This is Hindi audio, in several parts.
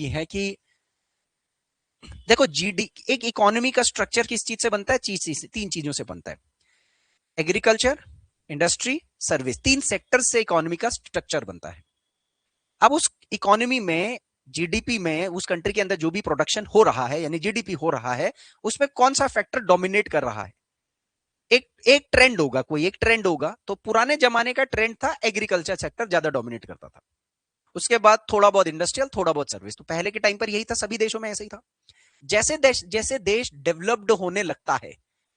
ये है कि देखो एक इकोनॉमी का स्ट्रक्चर किस चीज से बनता है? तीन चीजों से बनता है। एग्रीकल्चर, इंडस्ट्री, सर्विस, तीन सेक्टर से इकोनॉमी का स्ट्रक्चर बनता है। अब उस इकोनॉमी में, जीडीपी में, उस कंट्री के अंदर जो भी प्रोडक्शन हो रहा है यानी जीडीपी हो रहा है, उसमें कौन सा फैक्टर डोमिनेट कर रहा है? एक ट्रेंड होगा, कोई एक ट्रेंड होगा। तो पुराने जमाने का ट्रेंड था एग्रीकल्चर सेक्टर ज्यादा डोमिनेट करता था। उसके बाद थोड़ा बहुत इंडस्ट्रियल, थोड़ा बहुत सर्विस। तो पहले के टाइम पर यही था, सभी देशों में ऐसे ही था। जैसे देश डेवलप्ड होने लगता है,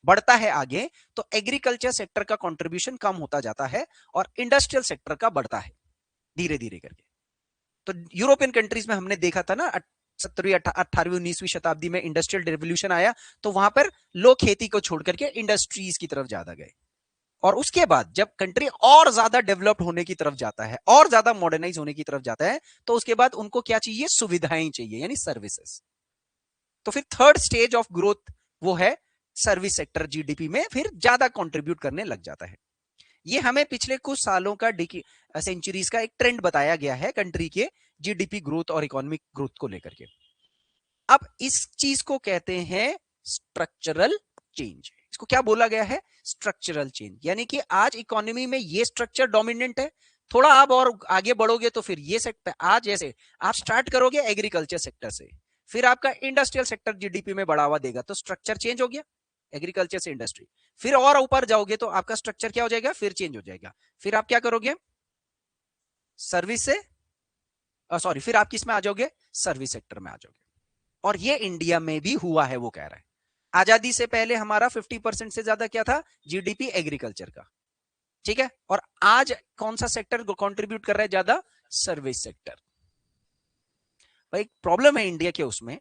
बढ़ता है आगे, तो एग्रीकल्चर सेक्टर का कंट्रीब्यूशन कम होता जाता है और इंडस्ट्रियल सेक्टर का बढ़ता है धीरे धीरे करके। तो यूरोपियन कंट्रीज में हमने देखा था ना, 17वीं 18वीं 19वीं शताब्दी में इंडस्ट्रियल रेवोल्यूशन आया, तो वहां पर लोग खेती को छोड़ करके इंडस्ट्रीज की तरफ ज्यादा गए। और उसके बाद जब कंट्री और ज्यादा डेवलप्ड होने की तरफ जाता है, और ज्यादा मॉडर्नाइज होने की तरफ जाता है, तो उसके बाद उनको क्या चाहिए? सुविधाएं चाहिए, यानी सर्विसेज। तो फिर थर्ड स्टेज ऑफ ग्रोथ वो है सर्विस सेक्टर, जीडीपी में फिर ज्यादा कंट्रीब्यूट करने लग जाता है। ये हमें पिछले कुछ सालों का, सेंचुरीज का एक ट्रेंड बताया गया है कंट्री के जीडीपी ग्रोथ और इकोनॉमिक ग्रोथ को लेकर के। अब इस चीज को कहते हैं स्ट्रक्चरल चेंज। इसको क्या बोला गया है? Structural change. यानी कि आज इकोनॉमी में ये स्ट्रक्चर डोमिनेंट है, थोड़ा आप और आगे बढ़ोगे तो फिर ये सेक्टर, आज जैसे आप स्टार्ट करोगे एग्रीकल्चर सेक्टर से, फिर आपका इंडस्ट्रियल सेक्टर जीडीपी में बढ़ावा देगा, तो स्ट्रक्चर चेंज हो गया एग्रीकल्चर से इंडस्ट्री। फिर और ऊपर जाओगे तो आपका स्ट्रक्चर क्या हो जाएगा? फिर चेंज हो जाएगा। फिर आप क्या करोगे? सर्विस से, सॉरी, फिर आप किस में आ जाओगे? सर्विस सेक्टर में आ जाओगे। और ये इंडिया में भी हुआ है, वो कह रहा है। आजादी से पहले हमारा 50% से ज्यादा क्या था? जीडीपी एग्रीकल्चर का। ठीक है। और आज कौन सा सेक्टर कंट्रीब्यूट कर रहा है ज्यादा? Service sector. भाई प्रॉब्लम है इंडिया के उसमें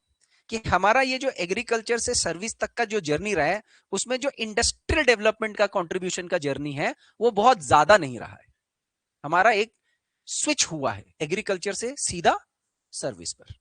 कि हमारा ये जो एग्रीकल्चर से सर्विस तक का जो जर्नी रहा है, उसमें जो इंडस्ट्रियल डेवलपमेंट का कंट्रीब्यूशन का जर्नी है, वो बहुत ज्यादा नहीं रहा है। हमारा एक स्विच हुआ है एग्रीकल्चर से सीधा सर्विस पर।